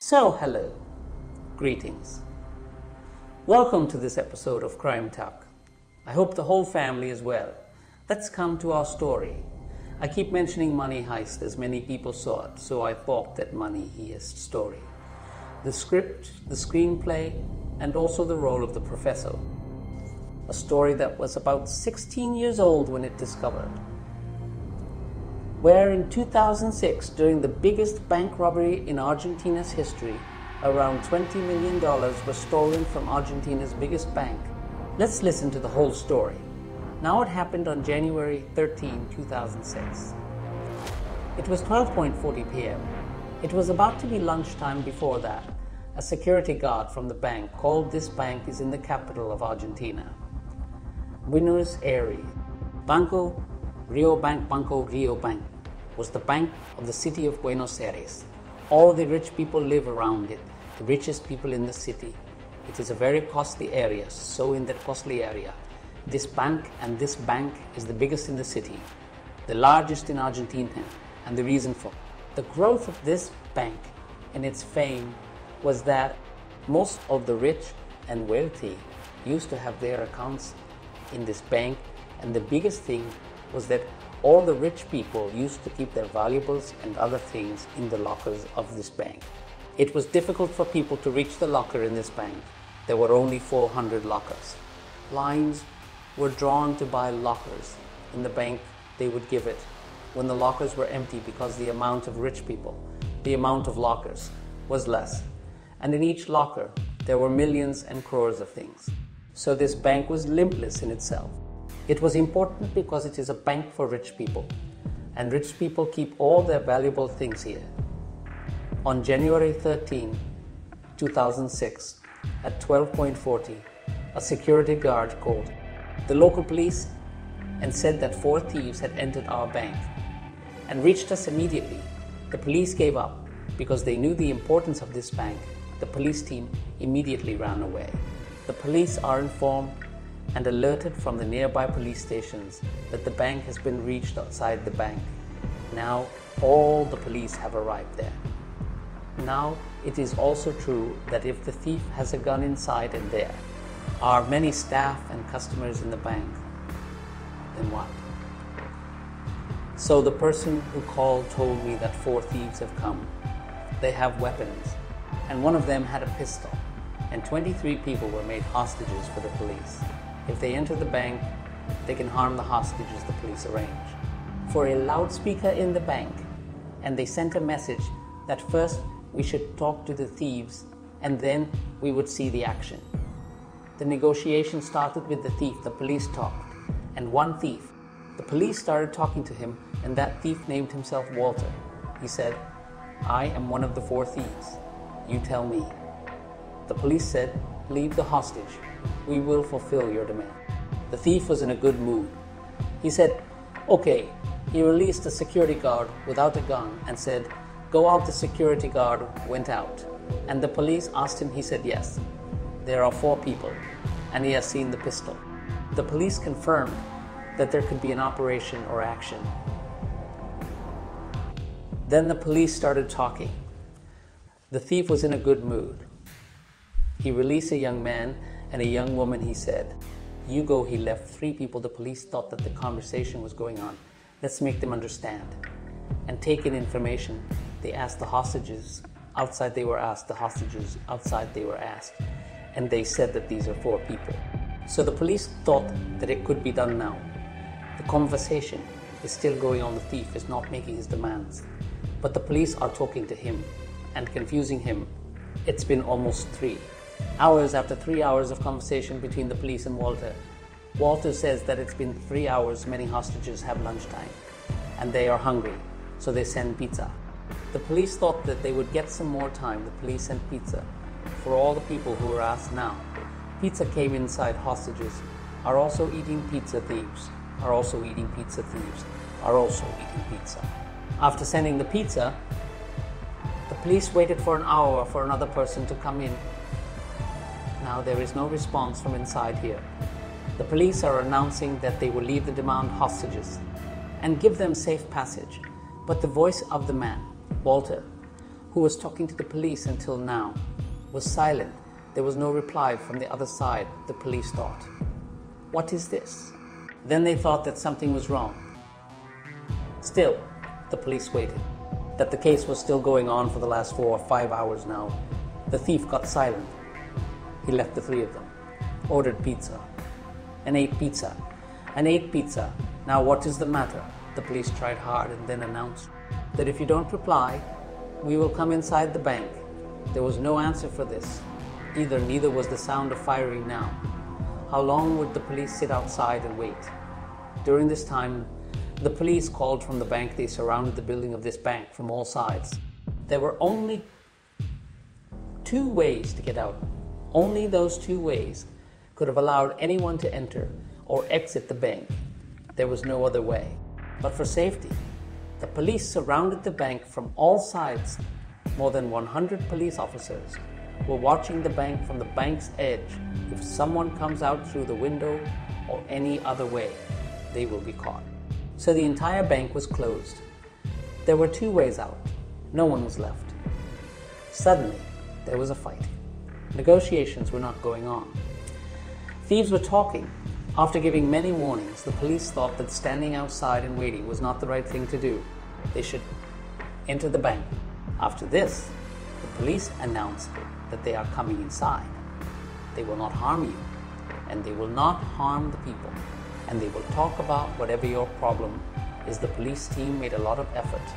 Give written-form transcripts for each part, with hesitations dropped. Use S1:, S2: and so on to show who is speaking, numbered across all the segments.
S1: So, hello, greetings. Welcome to this episode of Crime Talk. I hope the whole family is well. Let's come to our story. I keep mentioning Money Heist as many people saw it, so I thought that Money Heist story. The script, the screenplay, and also the role of the professor. A story that was about 16 years old when it discovered. Where in 2006, during the biggest bank robbery in Argentina's history, around $20 million was stolen from Argentina's biggest bank. Let's listen to the whole story. Now it happened on January 13, 2006. It was 12:40 p.m. It was about to be lunchtime before that. A security guard from the bank called this bank is in the capital of Argentina. Buenos Aires. Banco Río Bank was the bank of the city of Buenos Aires. All the rich people live around it, the richest people in the city. It is a very costly area, so in that costly area, this bank is the biggest in the city, the largest in Argentina, and the reason for the growth of this bank and its fame was that most of the rich and wealthy used to have their accounts in this bank, and the biggest thing was that all the rich people used to keep their valuables and other things in the lockers of this bank. It was difficult for people to reach the locker in this bank. There were only 400 lockers. Lines were drawn to buy lockers. In the bank, they would give it when the lockers were empty because the amount of rich people, the amount of lockers, was less. And in each locker, there were millions and crores of things. So this bank was limitless in itself. It was important because it is a bank for rich people, and rich people keep all their valuable things here. On January 13, 2006, at 12:40, a security guard called the local police and said that 4 thieves had entered our bank and reached us immediately. The police gave up because they knew the importance of this bank. The police team immediately ran away. The police are informed and alerted from the nearby police stations that the bank has been reached outside the bank. Now all the police have arrived there. Now it is also true that if the thief has a gun inside and there are many staff and customers in the bank, then what? So the person who called told me that 4 thieves have come. They have weapons, and one of them had a pistol, and 23 people were made hostages for the police. If they enter the bank, they can harm the hostages the police arrange. For a loudspeaker in the bank, and they sent a message that first we should talk to the thieves and then we would see the action. The negotiation started with the thief. The police talked, and one thief. The police started talking to him, and that thief named himself Walter. He said, "I am one of the 4 thieves. You tell me." The police said, "Leave the hostage. We will fulfill your demand." The thief was in a good mood. He said, "Okay." He released a security guard without a gun and said, "Go out." The security guard went out, and the police asked him. He said, "Yes, there are 4 people, and he has seen the pistol." The police confirmed that there could be an operation or action. Then the police started talking. The thief was in a good mood. He released a young man and a young woman. He said, "You go." He left 3 people. The police thought that the conversation was going on. Let's make them understand and take in information. They asked the hostages. Outside they were asked. The hostages outside they were asked. And they said that these are 4 people. So the police thought that it could be done now. The conversation is still going on. The thief is not making his demands. But the police are talking to him and confusing him. It's been almost 3 hours. After 3 hours of conversation between the police and Walter, Walter says that it's been 3 hours. Many hostages have lunchtime and they are hungry, so they send pizza. The police thought that they would get some more time. The police sent pizza for all the people who were asked now. Pizza came inside. Hostages are also eating pizza. Thieves are also eating pizza. Thieves are also eating pizza. After sending the pizza, the police waited for an hour for another person to come in. Now there is no response from inside here. The police are announcing that they will leave the demand hostages and give them safe passage. But the voice of the man, Walter, who was talking to the police until now, was silent. There was no reply from the other side, the police thought. What is this? Then they thought that something was wrong. Still, the police waited. That the case was still going on for the last 4 or 5 hours now. The thief got silent. He left the three of them, ordered pizza, and ate pizza, and ate pizza. Now what is the matter? The police tried hard and then announced that if you don't reply, we will come inside the bank. There was no answer for this. Neither was the sound of firing now. How long would the police sit outside and wait? During this time, the police called from the bank. They surrounded the building of this bank from all sides. There were only 2 ways to get out. Only those 2 ways could have allowed anyone to enter or exit the bank. There was no other way. But for safety, the police surrounded the bank from all sides. More than 100 police officers were watching the bank from the bank's edge. If someone comes out through the window or any other way, they will be caught. So the entire bank was closed. There were 2 ways out. No one was left. Suddenly, there was a fight. Negotiations were not going on. Thieves were talking. After giving many warnings, the police thought that standing outside and waiting was not the right thing to do. They should enter the bank. After this, the police announced that they are coming inside. They will not harm you, and they will not harm the people, and they will talk about whatever your problem is. The police team made a lot of effort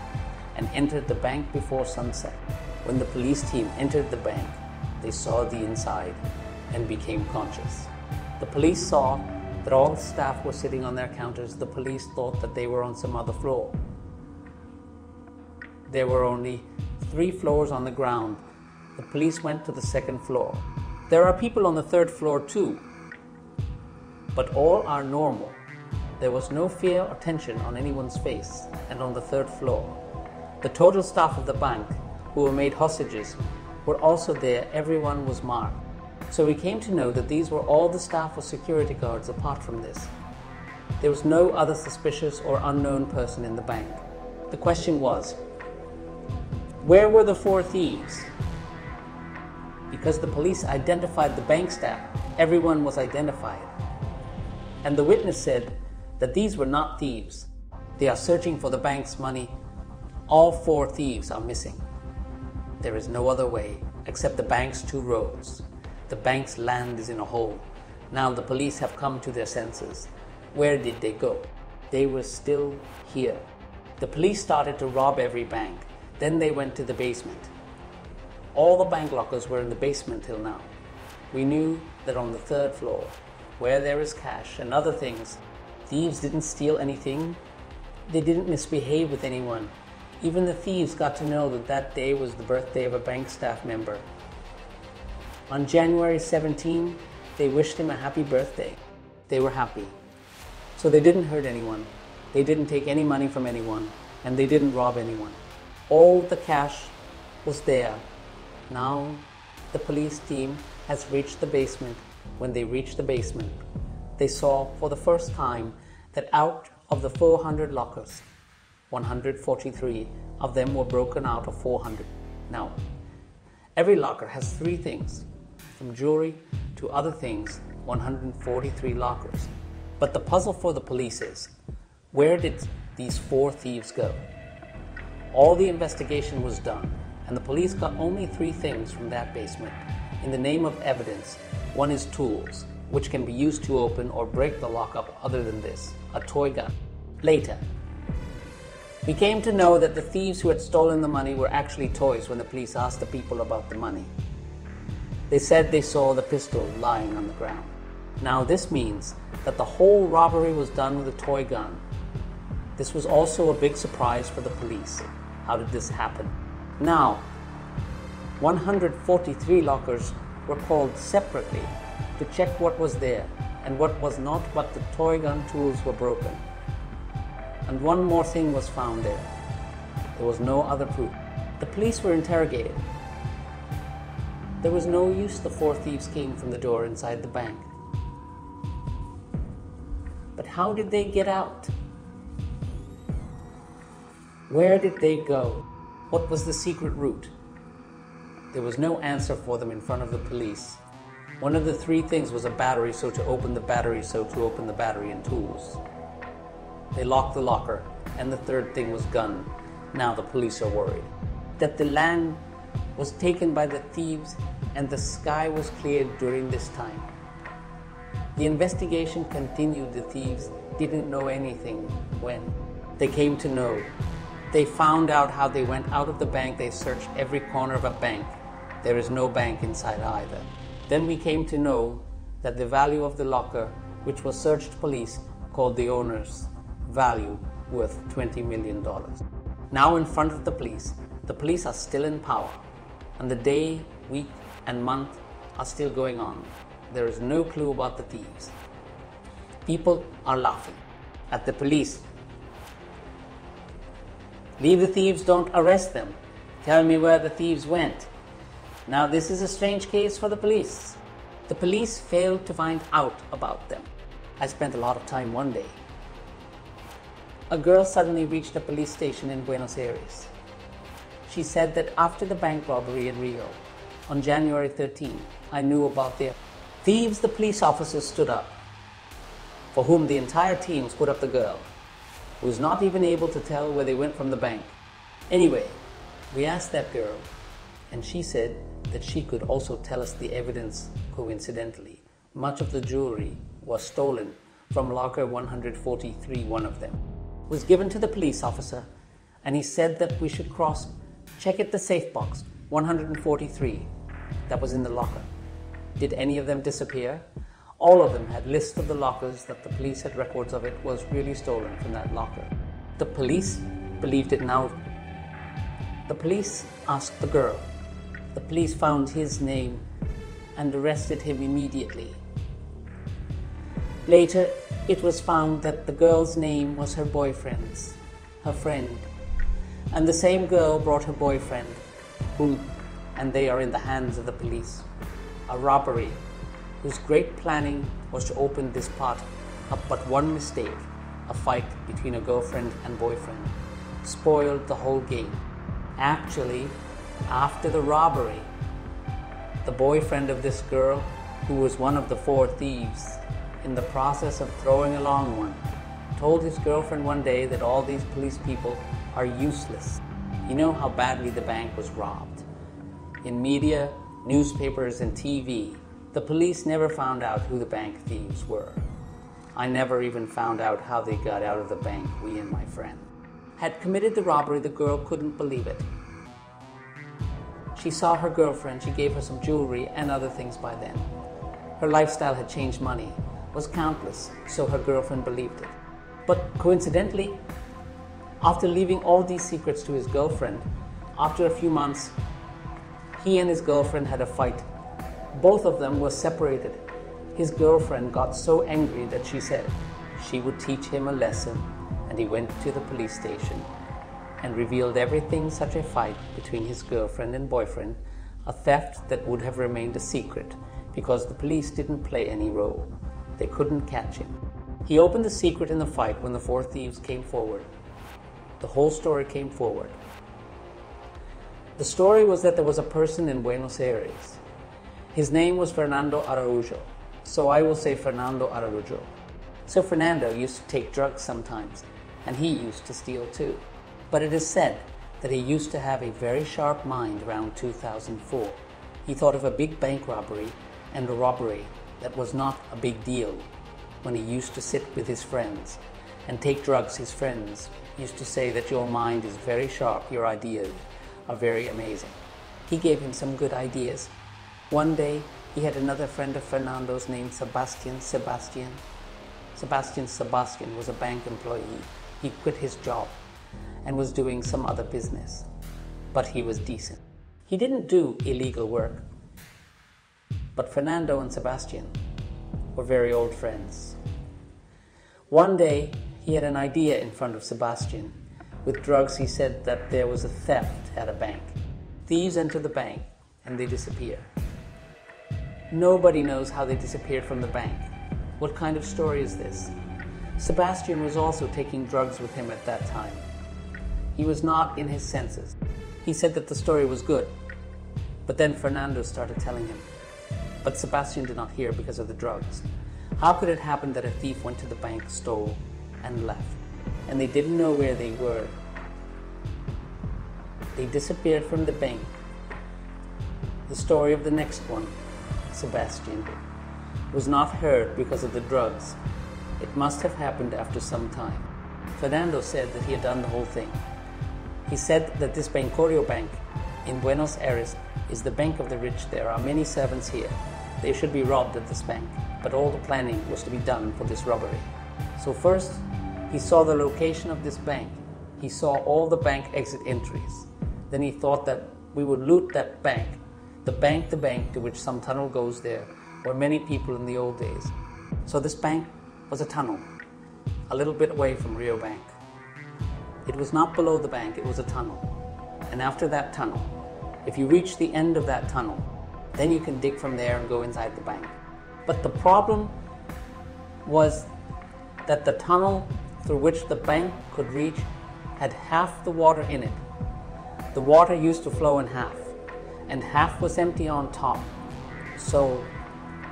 S1: and entered the bank before sunset. When the police team entered the bank, they saw the inside and became conscious. The police saw that all the staff were sitting on their counters. The police thought that they were on some other floor. There were only 3 floors on the ground. The police went to the 2nd floor. There are people on the 3rd floor too, but all are normal. There was no fear or tension on anyone's face. And on the 3rd floor, the total staff of the bank who were made hostages were also there. Everyone was marked. So we came to know that these were all the staff or security guards. Apart from this, there was no other suspicious or unknown person in the bank. The question was, where were the 4 thieves? Because the police identified the bank staff, everyone was identified. And the witness said that these were not thieves. They are searching for the bank's money. All 4 thieves are missing. There is no other way except the bank's 2 roads. The bank's land is in a hole. Now the police have come to their senses. Where did they go? They were still here. The police started to rob every bank. Then they went to the basement. All the bank lockers were in the basement till now. We knew that on the 3rd floor, where there is cash and other things, thieves didn't steal anything. They didn't misbehave with anyone. Even the thieves got to know that that day was the birthday of a bank staff member. On January 17, they wished him a happy birthday. They were happy. So they didn't hurt anyone. They didn't take any money from anyone, and they didn't rob anyone. All the cash was there. Now the police team has reached the basement. When they reached the basement, they saw for the first time that out of the 400 lockers, 143 of them were broken out of 400. Now, every locker has 3 things, from jewelry to other things, 143 lockers. But the puzzle for the police is, where did these 4 thieves go? All the investigation was done, and the police got only 3 things from that basement. In the name of evidence, one is tools, which can be used to open or break the lockup. Other than this, a toy gun. Later, we came to know that the thieves who had stolen the money were actually toys when the police asked the people about the money. They said they saw the pistol lying on the ground. Now this means that the whole robbery was done with a toy gun. This was also a big surprise for the police. How did this happen? Now, 143 lockers were called separately to check what was there and what was not, but the toy gun tools were broken. And one more thing was found there. There was no other proof. The police were interrogated. There was no use the 4 thieves came from the door inside the bank. But how did they get out? Where did they go? What was the secret route? There was no answer for them in front of the police. One of the three things was a battery, so to open the battery, and tools. They locked the locker, and the third thing was gun. Now the police are worried that the land was taken by the thieves and the sky was cleared during this time. The investigation continued. The thieves didn't know anything when. They came to know. They found out how they went out of the bank. They searched every corner of a bank. There is no bank inside either. Then we came to know that the value of the locker, which was searched, police called the owner's value worth $20 million. Now in front of the police are still in power, and the day, week, and month are still going on. There is no clue about the thieves. People are laughing at the police. Leave the thieves, don't arrest them. Tell me where the thieves went. Now this is a strange case for the police. The police failed to find out about them. I spent a lot of time one day. A girl suddenly reached a police station in Buenos Aires. She said that after the bank robbery in Rio, on January 13, I knew about their thieves. The police officers stood up, for whom the entire team put up the girl, who was not even able to tell where they went from the bank. Anyway, we asked that girl, and she said that she could also tell us the evidence. Coincidentally, much of the jewelry was stolen from locker 143. One of them was given to the police officer, and he said that we should check at the safe box 143 that was in the locker. Did any of them disappear? All of them had lists of the lockers that the police had records of it was really stolen from that locker. The police believed it now. The police asked the girl. The police found his name and arrested him immediately. Later, it was found that the girl's name was her boyfriend's, her friend. And the same girl brought her boyfriend, and they are in the hands of the police. A robbery whose great planning was to open this pot up, but one mistake, a fight between a girlfriend and boyfriend, spoiled the whole game. Actually, after the robbery, the boyfriend of this girl, who was one of the four thieves, in the process of throwing along one, told his girlfriend one day that all these police people are useless. You know how badly the bank was robbed. In media, newspapers, and TV, the police never found out who the bank thieves were. I never even found out how they got out of the bank. We and my friend had committed the robbery. The girl couldn't believe it. She saw her girlfriend. She gave her some jewelry and other things by then. Her lifestyle had changed. Money was countless, so her girlfriend believed it. But coincidentally, after leaving all these secrets to his girlfriend, after a few months, he and his girlfriend had a fight. Both of them were separated. His girlfriend got so angry that she said she would teach him a lesson, and he went to the police station and revealed everything. Such a fight between his girlfriend and boyfriend, a theft that would have remained a secret because the police didn't play any role. They couldn't catch him. He opened the secret in the fight when the four thieves came forward. The whole story came forward. The story was that there was a person in Buenos Aires. His name was Fernando Araujo, so I will say Fernando Araujo. So Fernando used to take drugs sometimes, and he used to steal too. But it is said that he used to have a very sharp mind around 2004. He thought of a big bank robbery and a robbery that was not a big deal. When he used to sit with his friends and take drugs, his friends used to say that your mind is very sharp, your ideas are very amazing. He gave him some good ideas. One day, he had another friend of Fernando's named Sebastian. Sebastian was a bank employee. He quit his job and was doing some other business, but he was decent. He didn't do illegal work, but Fernando and Sebastian were very old friends. One day, he had an idea in front of Sebastian. With drugs, he said that there was a theft at a bank. Thieves enter the bank and they disappear. Nobody knows how they disappeared from the bank. What kind of story is this? Sebastian was also taking drugs with him at that time. He was not in his senses. He said that the story was good, But then Fernando started telling him. But Sebastian did not hear because of the drugs. How could it happen that a thief went to the bank, stole, and left? And they didn't know where they were. They disappeared from the bank. The story of the next one, Sebastian, was not heard because of the drugs. It must have happened after some time. Fernando said that he had done the whole thing. He said that this Banco Río bank in Buenos Aires is the bank of the rich. There are many servants here. They should be robbed at this bank, but all the planning was to be done for this robbery. So first, he saw the location of this bank. He saw all the bank exit entries. Then he thought that we would loot that bank, the bank to which some tunnel goes there, where many people in the old days. So this bank was a tunnel, a little bit away from Rio Bank. It was not below the bank, it was a tunnel. And after that tunnel, if you reach the end of that tunnel, then you can dig from there and go inside the bank. But the problem was that the tunnel through which the bank could reach had half the water in it. The water used to flow in half, and half was empty on top. So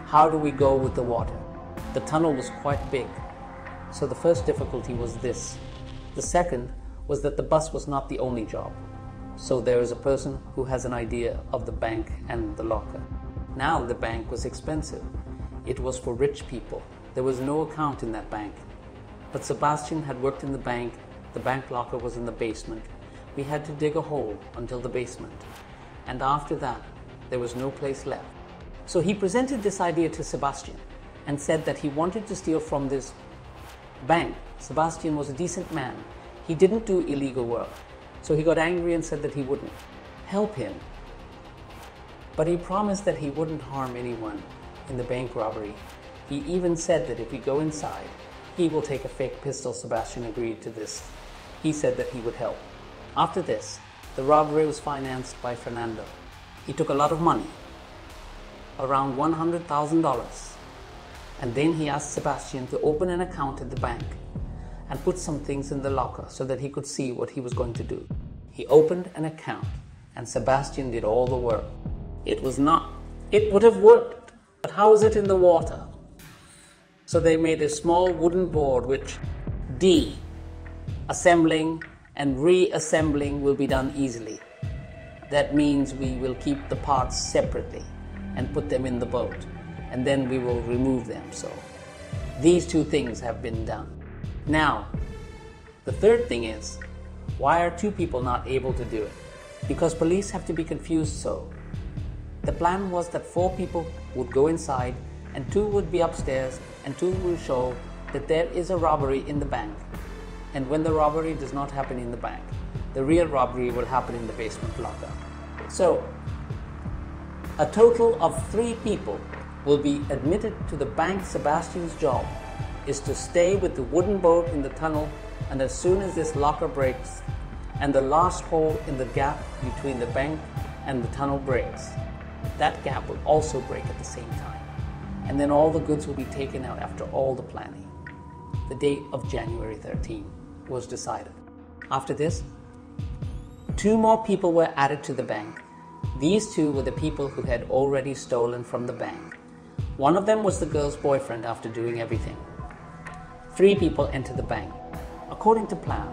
S1: how do we go with the water? The tunnel was quite big. So the first difficulty was this. The second was that the bus was not the only job. So there is a person who has an idea of the bank and the locker. Now the bank was expensive. It was for rich people. There was no account in that bank. But Sebastian had worked in the bank locker was in the basement. We had to dig a hole until the basement. And after that, there was no place left. So he presented this idea to Sebastian and said that he wanted to steal from this bank. Sebastian was a decent man. He didn't do illegal work. So he got angry and said that he wouldn't help him. But he promised that he wouldn't harm anyone in the bank robbery. He even said that if we go inside, he will take a fake pistol. Sebastian agreed to this. He said that he would help. After this, the robbery was financed by Fernando. He took a lot of money, around $100,000. And then he asked Sebastian to open an account at the bank and put some things in the locker so that he could see what he was going to do. He opened an account and Sebastian did all the work. It would have worked, but how is it in the water? So they made a small wooden board which assembling and reassembling will be done easily. That means we will keep the parts separately and put them in the boat, and then we will remove them. So these two things have been done. Now, the third thing is, why are two people not able to do it? Because police have to be confused. So the plan was that 4 people would go inside and 2 would be upstairs and 2 will show that there is a robbery in the bank. And when the robbery does not happen in the bank, the real robbery will happen in the basement locker. So a total of 3 people will be admitted to the bank. Sebastian's job is to stay with the wooden boat in the tunnel, and as soon as this locker breaks and the last hole in the gap between the bank and the tunnel breaks, that gap will also break at the same time. And then all the goods will be taken out after all the planning. The date of January 13 was decided. After this, 2 more people were added to the bank. These 2 were the people who had already stolen from the bank. One of them was the girl's boyfriend after doing everything. 3 people entered the bank. According to plan,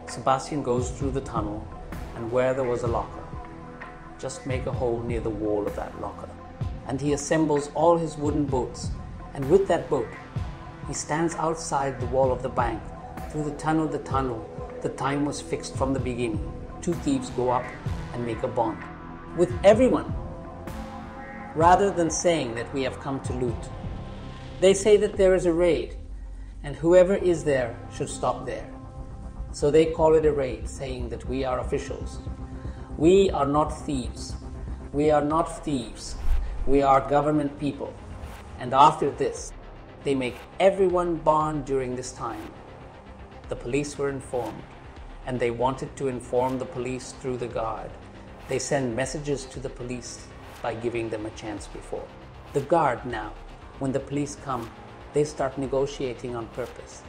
S1: Sebastian goes through the tunnel and where there was a locker, just make a hole near the wall of that locker. And he assembles all his wooden boats, and with that boat, he stands outside the wall of the bank. Through the tunnel, the time was fixed from the beginning. 2 thieves go up and make a bond with everyone. Rather than saying that we have come to loot, they say that there is a raid and whoever is there should stop there. So they call it a raid, saying that we are officials. We are not thieves. We are not thieves. We are government people. And after this, they make everyone bond during this time. The police were informed, and they wanted to inform the police through the guard. They send messages to the police by giving them a chance before. The guard now, when the police come, they start negotiating on purpose,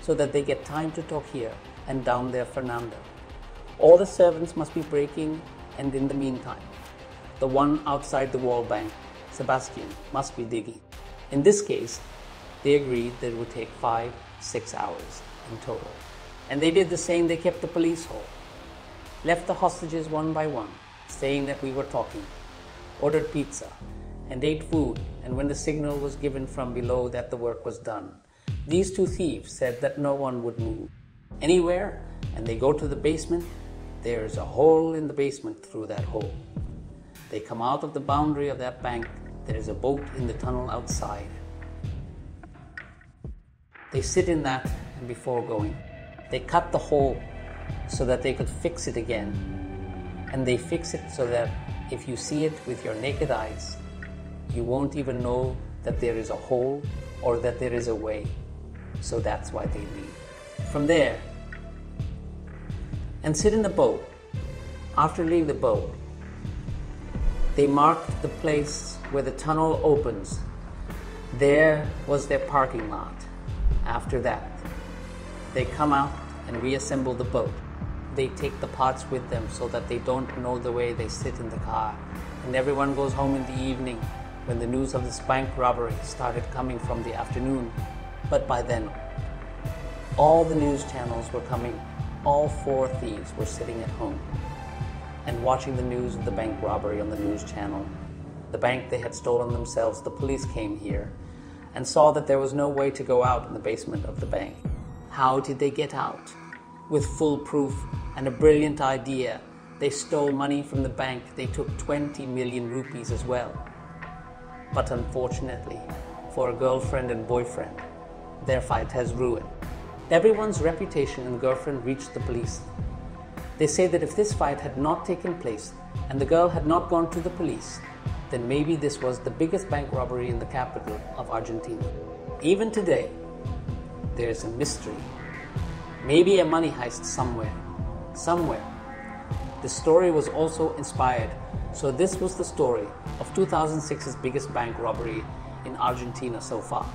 S1: so that they get time to talk here and down there Fernando. All the servants must be breaking, and in the meantime, the one outside the wall bank, Sebastian, must be digging. In this case, they agreed that it would take 5-6 hours in total. And they did the same. They kept the police home, left the hostages one by one, saying that we were talking, ordered pizza, and ate food, and when the signal was given from below that the work was done, these two thieves said that no one would move anywhere, and they go to the basement. There's a hole in the basement. Through that hole, they come out of the boundary of that bank. There is a boat in the tunnel outside. They sit in that, and before going, they cut the hole so that they could fix it again. And they fix it so that if you see it with your naked eyes, you won't even know that there is a hole or that there is a way. So that's why they leave. From there, and sit in the boat. After leaving the boat, they marked the place where the tunnel opens. There was their parking lot. After that, they come out and reassemble the boat. They take the parts with them so that they don't know the way. They sit in the car, and everyone goes home in the evening when the news of this bank robbery started coming from the afternoon. But by then, all the news channels were coming. All four thieves were sitting at home and watching the news of the bank robbery on the news channel. The bank they had stolen themselves. The police came here and saw that there was no way to go out in the basement of the bank. How did they get out? With full proof and a brilliant idea. They stole money from the bank. They took 20 million rupees as well. But unfortunately, for a girlfriend and boyfriend, their fight has ruined. Everyone's reputation and girlfriend reached the police. They say that if this fight had not taken place and the girl had not gone to the police, then maybe this was the biggest bank robbery in the capital of Argentina. Even today, there is a mystery. Maybe a money heist somewhere. The story was also inspired. So this was the story of 2006's biggest bank robbery in Argentina so far.